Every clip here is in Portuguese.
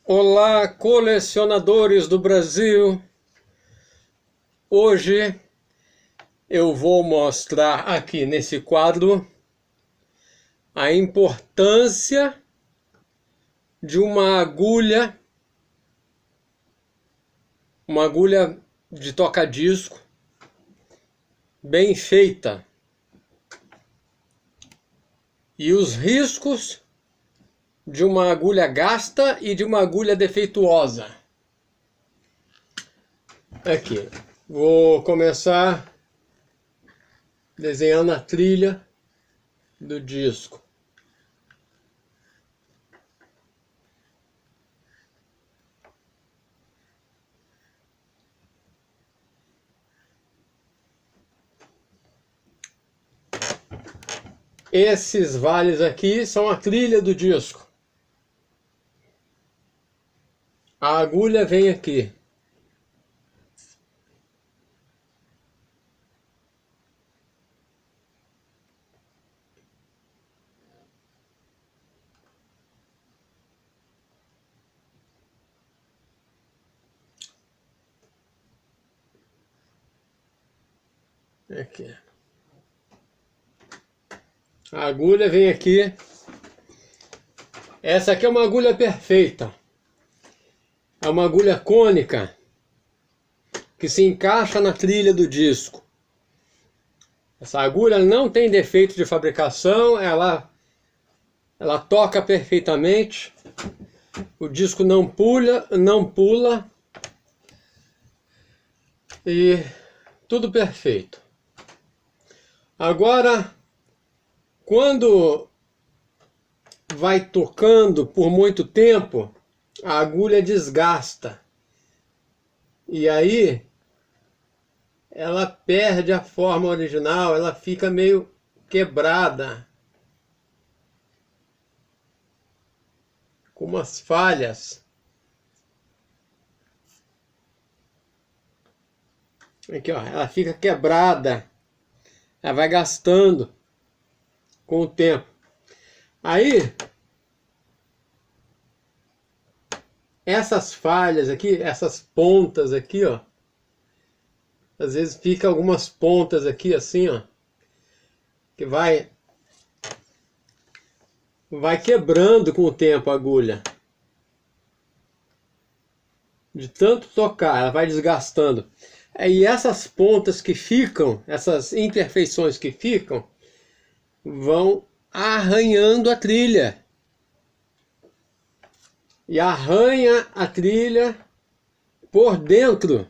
Olá, colecionadores do Brasil! Hoje eu vou mostrar aqui nesse quadro a importância de uma agulha de toca-disco bem feita e os riscos de uma agulha gasta e de uma agulha defeituosa. Aqui, vou começar desenhando a trilha do disco. Esses vales aqui são a trilha do disco. A agulha vem aqui. Aqui. A agulha vem aqui. Essa aqui é uma agulha perfeita. É uma agulha cônica que se encaixa na trilha do disco. Essa agulha não tem defeito de fabricação, ela toca perfeitamente. O disco não pula e tudo perfeito. Agora, quando vai tocando por muito tempo, a agulha desgasta. E aí ela perde a forma original, ela fica meio quebrada, com umas falhas. Aqui, ó, ela fica quebrada, ela vai gastando com o tempo. Aí essas falhas aqui, essas pontas aqui, ó, às vezes fica algumas pontas aqui assim, ó, que vai quebrando com o tempo a agulha. De tanto tocar, ela vai desgastando. E essas pontas que ficam, essas imperfeições que ficam, vão arranhando a trilha. E arranha a trilha por dentro.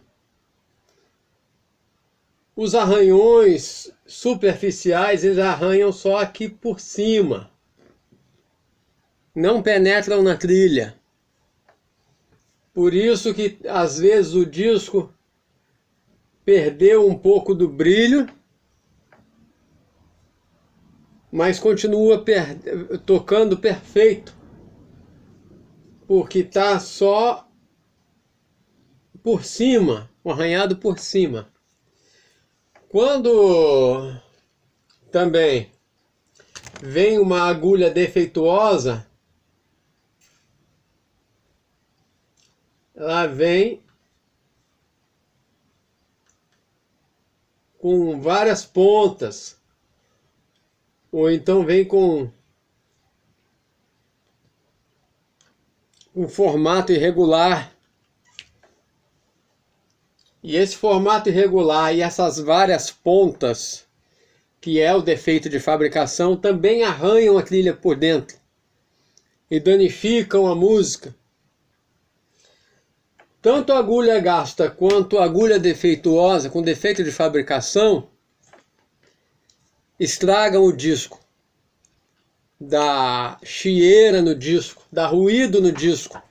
Os arranhões superficiais, eles arranham só aqui por cima. Não penetram na trilha. Por isso que às vezes o disco perdeu um pouco do brilho, mas continua tocando perfeito, porque está só por cima, um arranhado por cima. Quando também vem uma agulha defeituosa, ela vem com várias pontas, ou então vem com um formato irregular. E esse formato irregular e essas várias pontas, que é o defeito de fabricação, também arranham a trilha por dentro e danificam a música. Tanto a agulha gasta quanto a agulha defeituosa, com defeito de fabricação, estragam o disco. Dá chieira no disco, dá ruído no disco.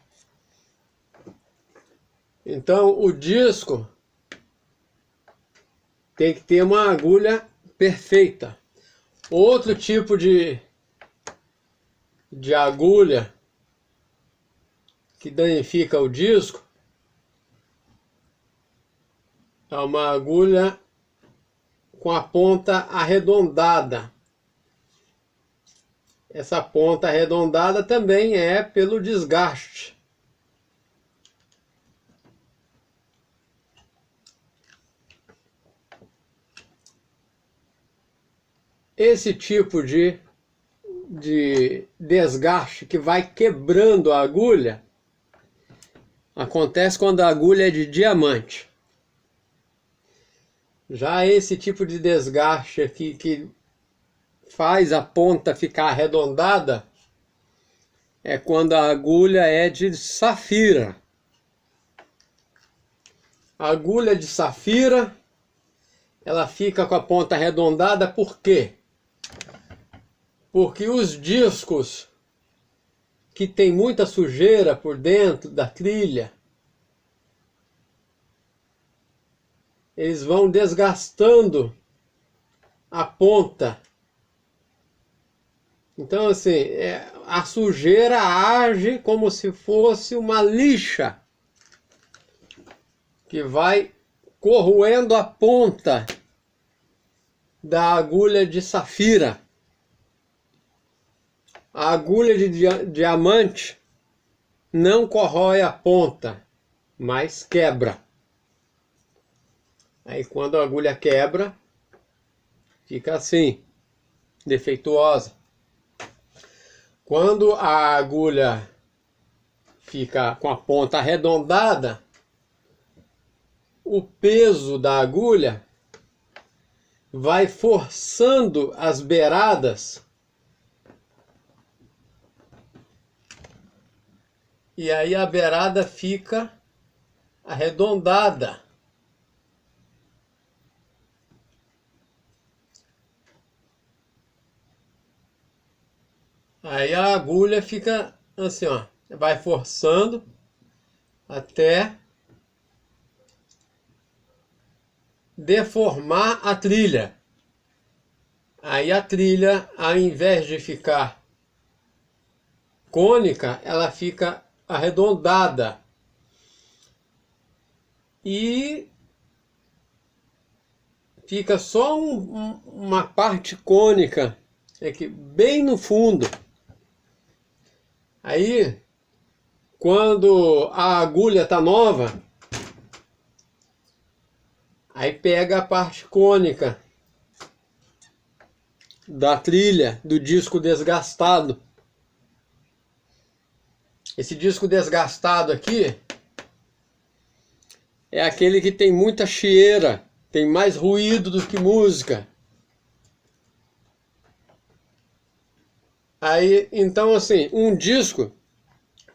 Então o disco tem que ter uma agulha perfeita. Outro tipo de agulha que danifica o disco é uma agulha com a ponta arredondada. Essa ponta arredondada também é pelo desgaste. esse tipo de desgaste que vai quebrando a agulha acontece quando a agulha é de diamante. Já esse tipo de desgaste aqui que faz a ponta ficar arredondada é quando a agulha é de safira. A agulha de safira, ela fica com a ponta arredondada, por quê? Porque os discos que tem muita sujeira por dentro da trilha, eles vão desgastando a ponta. Então, assim, a sujeira age como se fosse uma lixa que vai corroendo a ponta da agulha de safira. A agulha de diamante não corrói a ponta, mas quebra. Aí quando a agulha quebra, fica assim, defeituosa. Quando a agulha fica com a ponta arredondada, o peso da agulha vai forçando as beiradas e aí a beirada fica arredondada. Aí a agulha fica assim, ó, vai forçando até deformar a trilha. Aí a trilha, ao invés de ficar cônica, ela fica arredondada. E fica só uma parte cônica, aqui, bem no fundo. Aí, quando a agulha está nova, aí pega a parte cônica da trilha, do disco desgastado. Esse disco desgastado aqui é aquele que tem muita chieira, tem mais ruído do que música. Aí, então assim, um disco,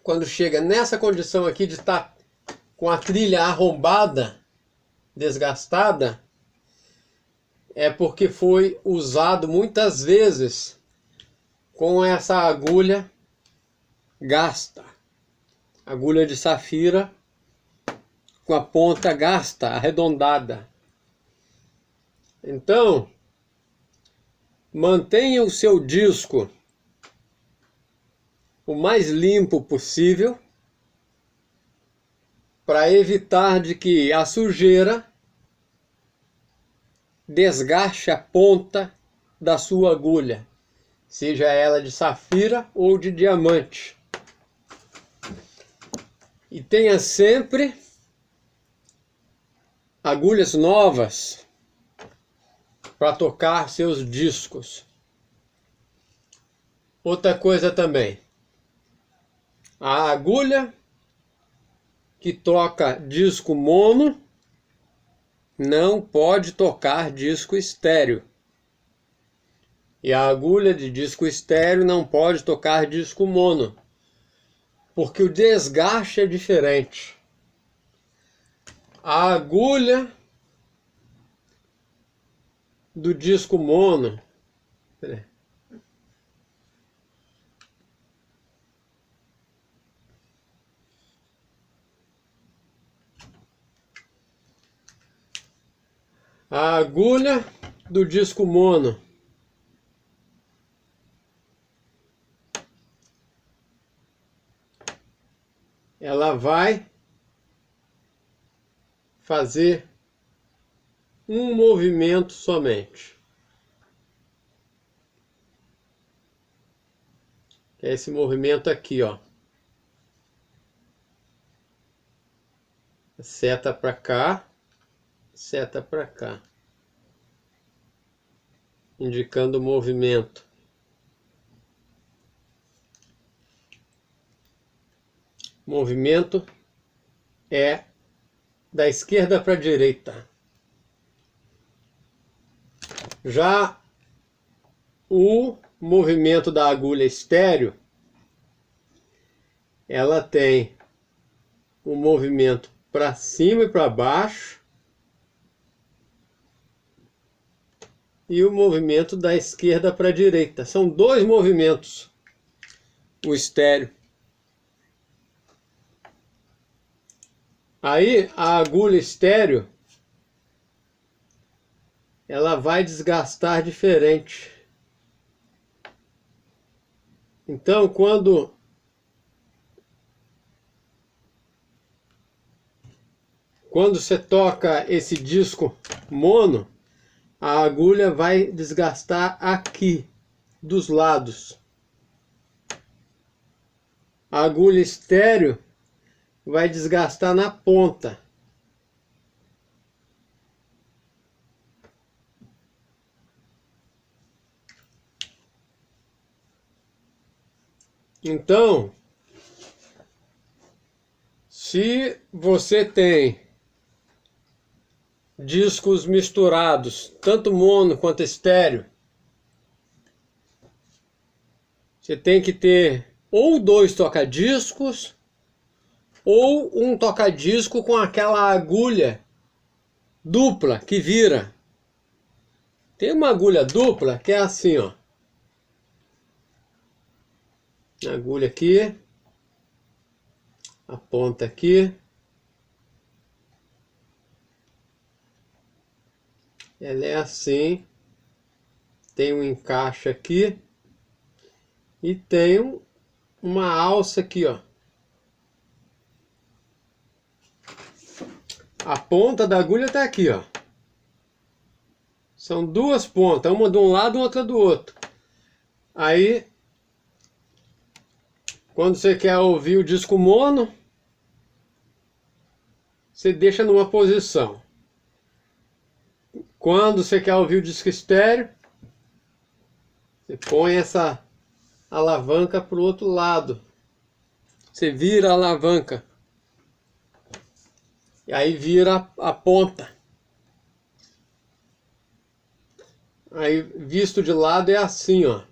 quando chega nessa condição aqui de estar com a trilha arrombada, desgastada, é porque foi usado muitas vezes com essa agulha gasta, agulha de safira com a ponta gasta, arredondada. Então, mantenha o seu disco o mais limpo possível para evitar de que a sujeira desgaste a ponta da sua agulha, seja ela de safira ou de diamante. E tenha sempre agulhas novas para tocar seus discos. Outra coisa também, a agulha que toca disco mono não pode tocar disco estéreo. E a agulha de disco estéreo não pode tocar disco mono, porque o desgaste é diferente. A agulha do disco mono, a agulha do disco mono ela vai fazer um movimento somente. É esse movimento aqui, ó. Seta para cá, seta para cá. indicando o movimento. Movimento é da esquerda para a direita. Já o movimento da agulha estéreo, ela tem o movimento para cima e para baixo e o movimento da esquerda para a direita. São dois movimentos, o estéreo. Aí a agulha estéreo, ela vai desgastar diferente. Então, quando você toca esse disco mono, a agulha vai desgastar aqui, dos lados. A agulha estéreo vai desgastar na ponta. Então, se você tem discos misturados, tanto mono quanto estéreo, você tem que ter ou dois toca-discos ou um toca-disco com aquela agulha dupla que vira. Tem uma agulha dupla que é assim, ó. A agulha aqui, a ponta aqui. Ela é assim, tem um encaixe aqui e tem uma alça aqui, ó. A ponta da agulha tá aqui, ó. São duas pontas, uma de um lado e outra do outro. Aí, quando você quer ouvir o disco mono, você deixa numa posição. Quando você quer ouvir o disco estéreo, você põe essa alavanca para o outro lado. Você vira a alavanca. E aí vira a ponta. Aí visto de lado é assim, ó.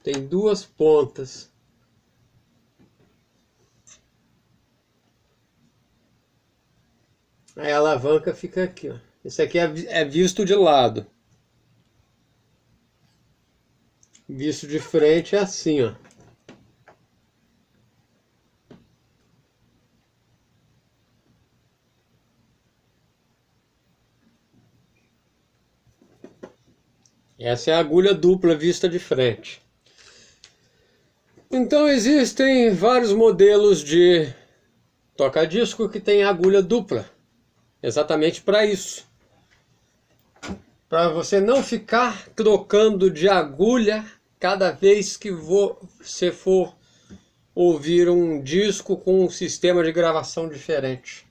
Tem duas pontas. Aí a alavanca fica aqui, ó. Esse aqui é visto de lado. Visto de frente é assim, ó. Essa é a agulha dupla vista de frente. Então existem vários modelos de toca-disco que tem agulha dupla. Exatamente para isso. Para você não ficar trocando de agulha cada vez que você for ouvir um disco com um sistema de gravação diferente.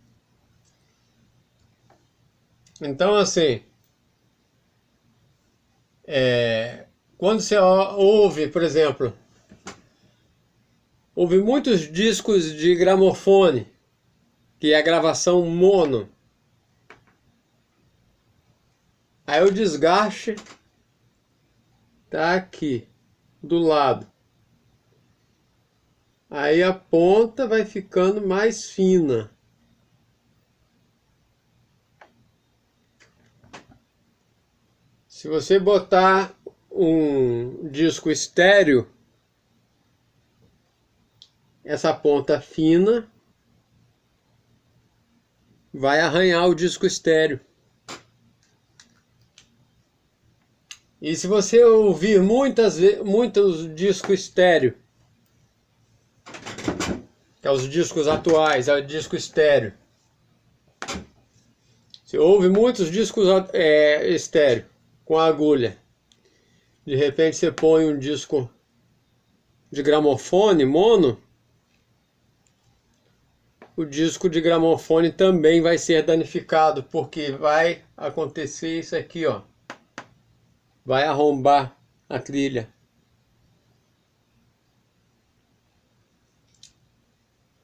Então, assim, quando você ouve, por exemplo, ouve muitos discos de gramofone, que é a gravação mono. Aí o desgaste tá aqui, do lado. Aí a ponta vai ficando mais fina. Se você botar um disco estéreo, essa ponta fina vai arranhar o disco estéreo. E se você ouvir muitos discos estéreo, que é os discos atuais, é o disco estéreo. Você ouve muitos discos estéreo com agulha. De repente você põe um disco de gramofone mono, o disco de gramofone também vai ser danificado, porque vai acontecer isso aqui, ó. Vai arrombar a trilha.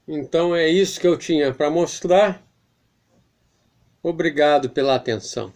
Então é isso que eu tinha para mostrar. Obrigado pela atenção.